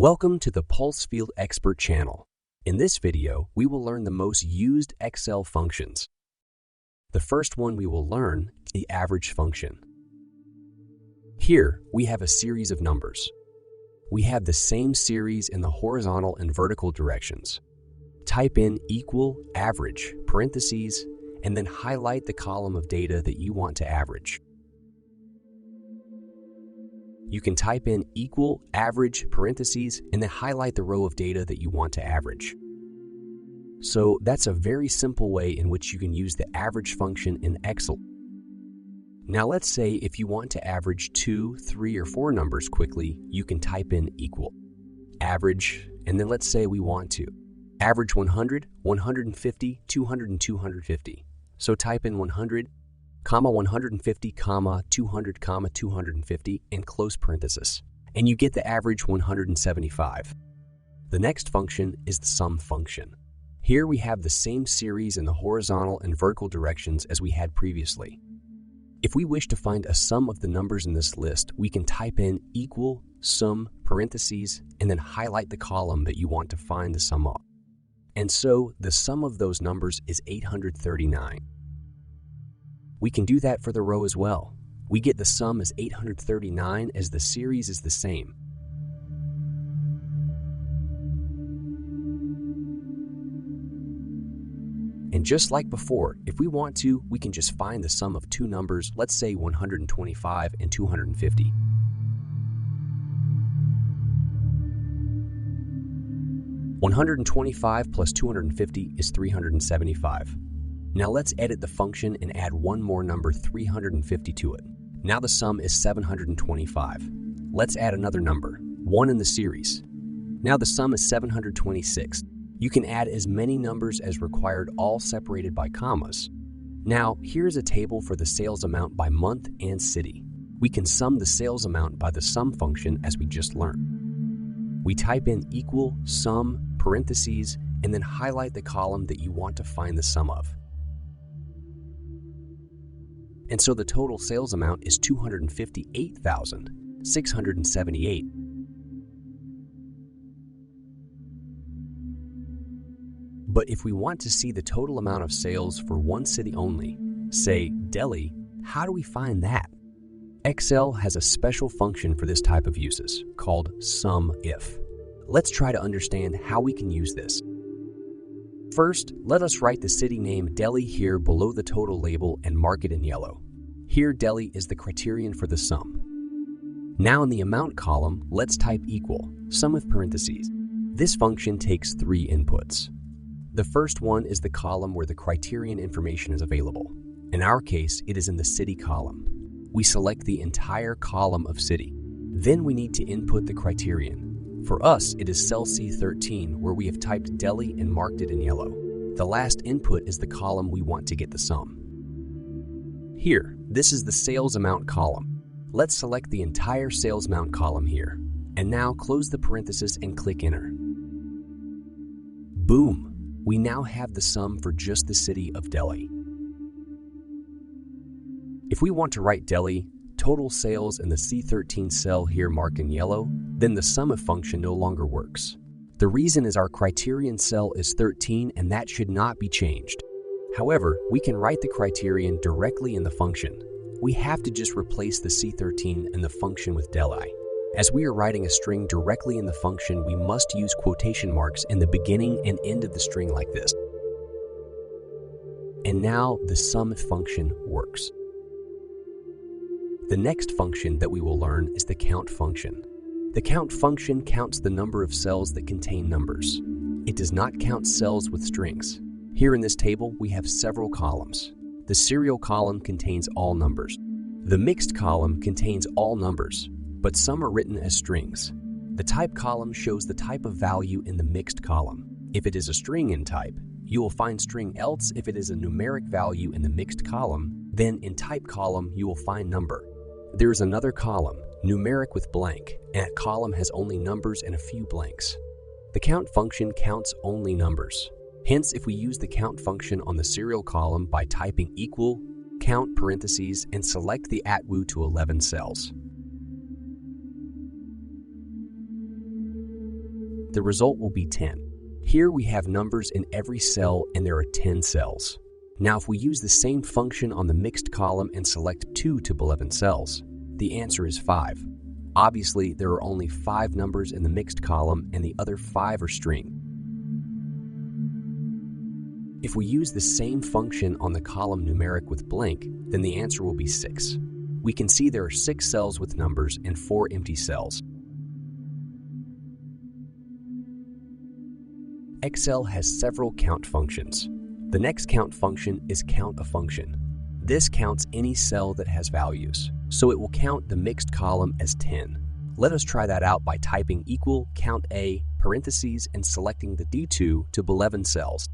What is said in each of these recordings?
Welcome to the Pulsefield Expert channel. In this video, we will learn the most used Excel functions. The first one we will learn is the average function. Here, we have a series of numbers. We have the same series in the horizontal and vertical directions. Type in equal average, parentheses, and then highlight the column of data that you want to average. You can type in equal average, parentheses, and then highlight the row of data that you want to average. So that's a very simple way in which you can use the average function in Excel. Now let's say if you want to average 2, 3, or 4 numbers quickly, you can type in equal average, and then let's say we want to average 100, 150, 200, and 250. So type in 100, 150, 200, 250 in close parenthesis, and you get the average 175. The next function is the sum function. Here we have the same series in the horizontal and vertical directions as we had previously. If we wish to find a sum of the numbers in this list, we can type in equal sum, parentheses, and then highlight the column that you want to find the sum of. And so the sum of those numbers is 839. We can do that for the row as well. We get the sum as 839 as the series is the same. And just like before, if we want to, we can just find the sum of two numbers, let's say 125 and 250. (125 plus 250 is 375. Now let's edit the function and add one more number 350 to it. Now the sum is 725. Let's add another number, 1 in the series. Now the sum is 726. You can add as many numbers as required, all separated by commas. Now here's a table for the sales amount by month and city. We can sum the sales amount by the sum function as we just learned. We type in equal sum, parentheses, and then highlight the column that you want to find the sum of. And so the total sales amount is $258,678. But if we want to see the total amount of sales for one city only, say Delhi, how do we find that? Excel has a special function for this type of uses called SUMIF. Let's try to understand how we can use this. First, let us write the city name Delhi here below the total label and mark it in yellow. Here, Delhi is the criterion for the sum. Now in the amount column, let's type equal, sum with parentheses. This function takes 3 inputs. The first one is the column where the criterion information is available. In our case, it is in the city column. We select the entire column of city. Then we need to input the criterion. For us, it is cell C13, where we have typed Delhi and marked it in yellow. The last input is the column we want to get the sum. Here, this is the sales amount column. Let's select the entire sales amount column here. And now close the parenthesis and click Enter. Boom! We now have the sum for just the city of Delhi. If we want to write Delhi, total sales in the C13 cell here marked in yellow, then the SUMIF function no longer works. The reason is our criterion cell is 13 and that should not be changed. However, we can write the criterion directly in the function. We have to just replace the C13 in the function with Delhi. As we are writing a string directly in the function, we must use quotation marks in the beginning and end of the string like this. And now the SUMIF function works. The next function that we will learn is the count function. The count function counts the number of cells that contain numbers. It does not count cells with strings. Here in this table, we have several columns. The serial column contains all numbers. The mixed column contains all numbers, but some are written as strings. The type column shows the type of value in the mixed column. If it is a string in type, you will find string else. If it is a numeric value in the mixed column, then in type column you will find number. There is another column, numeric with blank, and that column has only numbers and a few blanks. The count function counts only numbers. Hence, if we use the count function on the serial column by typing equal, count parentheses, and select the @wu to 11 cells. The result will be 10. Here we have numbers in every cell and there are 10 cells. Now if we use the same function on the mixed column and select 2 to 11 cells, the answer is 5. Obviously, there are only 5 numbers in the mixed column and the other 5 are string. If we use the same function on the column numeric with blank, then the answer will be 6. We can see there are 6 cells with numbers and 4 empty cells. Excel has several count functions. The next count function is count a function. This counts any cell that has values, so it will count the mixed column as 10. Let us try that out by typing equal count A parentheses and selecting the D2 to 11 cells.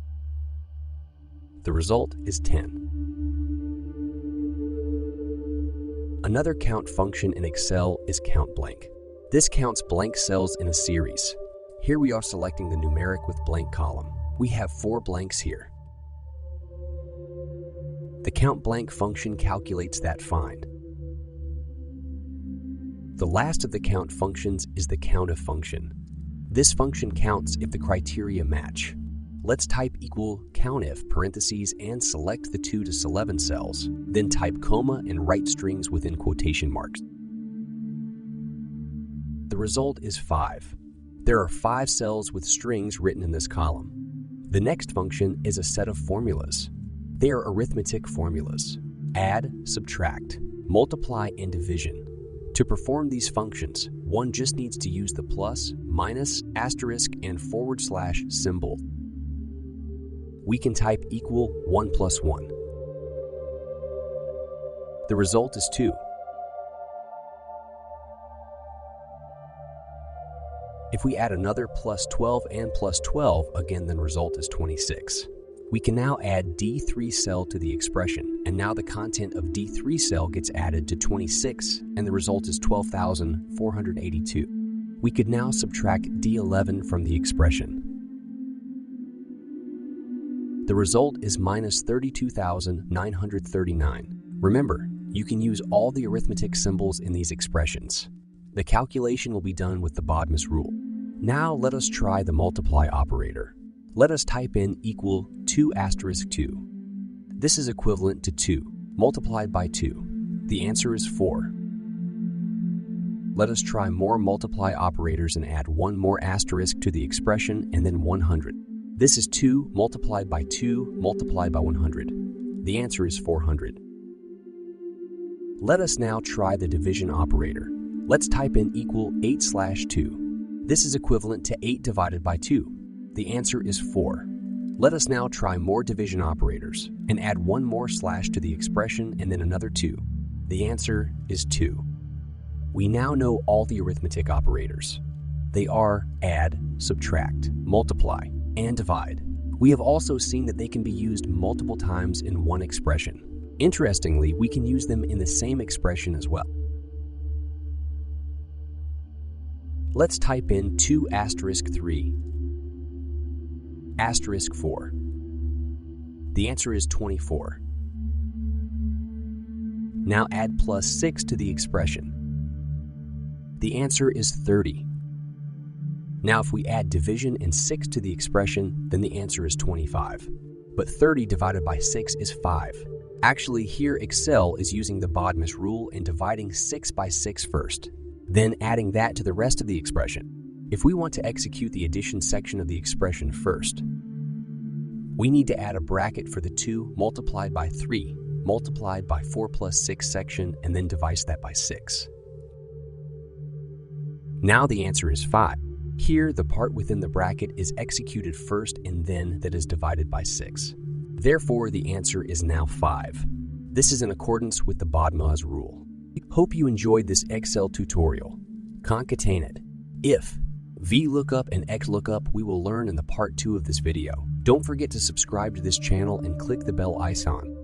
The result is 10. Another count function in Excel is count blank. This counts blank cells in a series. Here we are selecting the numeric with blank column. We have 4 blanks here. The count blank function calculates that find. The last of the count functions is the countif function. This function counts if the criteria match. Let's type equal countif parentheses and select the 2 to 11 cells, then type comma and write strings within quotation marks. The result is 5. There are 5 cells with strings written in this column. The next function is a set of formulas. They are arithmetic formulas: add, subtract, multiply, and division. To perform these functions, one just needs to use the plus, minus, asterisk, and / symbol. We can type equal 1 plus 1. The result is 2. If we add another plus 12 and plus 12, again, then result is 26. We can now add D3 cell to the expression, and now the content of D3 cell gets added to 26, and the result is 12,482. We could now subtract D11 from the expression. The result is minus 32,939. Remember, you can use all the arithmetic symbols in these expressions. The calculation will be done with the Bodmas rule. Now let us try the multiply operator. Let us type in equal 2 asterisk 2. This is equivalent to 2 multiplied by 2. The answer is 4. Let us try more multiply operators and add one more asterisk to the expression and then 100. This is 2 multiplied by 2 multiplied by 100. The answer is 400. Let us now try the division operator. Let's type in equal 8/2. This is equivalent to 8 divided by 2. The answer is 4. Let us now try more division operators and add one more slash to the expression and then another 2. The answer is 2. We now know all the arithmetic operators. They are add, subtract, multiply, and divide. We have also seen that they can be used multiple times in one expression. Interestingly, we can use them in the same expression as well. Let's type in 2 asterisk 3 asterisk 4. The answer is 24. Now add plus 6 to the expression. The answer is 30. Now if we add division and 6 to the expression, then the answer is 25. But 30 divided by 6 is 5. Actually, here Excel is using the Bodmas rule and dividing 6 by 6 first, then adding that to the rest of the expression. If we want to execute the addition section of the expression first, we need to add a bracket for the 2 multiplied by 3 multiplied by 4 plus 6 section and then divide that by 6. Now the answer is 5. Here, the part within the bracket is executed first and then that is divided by 6. Therefore, the answer is now 5. This is in accordance with the Bodmas rule. Hope you enjoyed this Excel tutorial. Concatenate, if, VLOOKUP, and XLOOKUP we will learn in the part 2 of this video. Don't forget to subscribe to this channel and click the bell icon.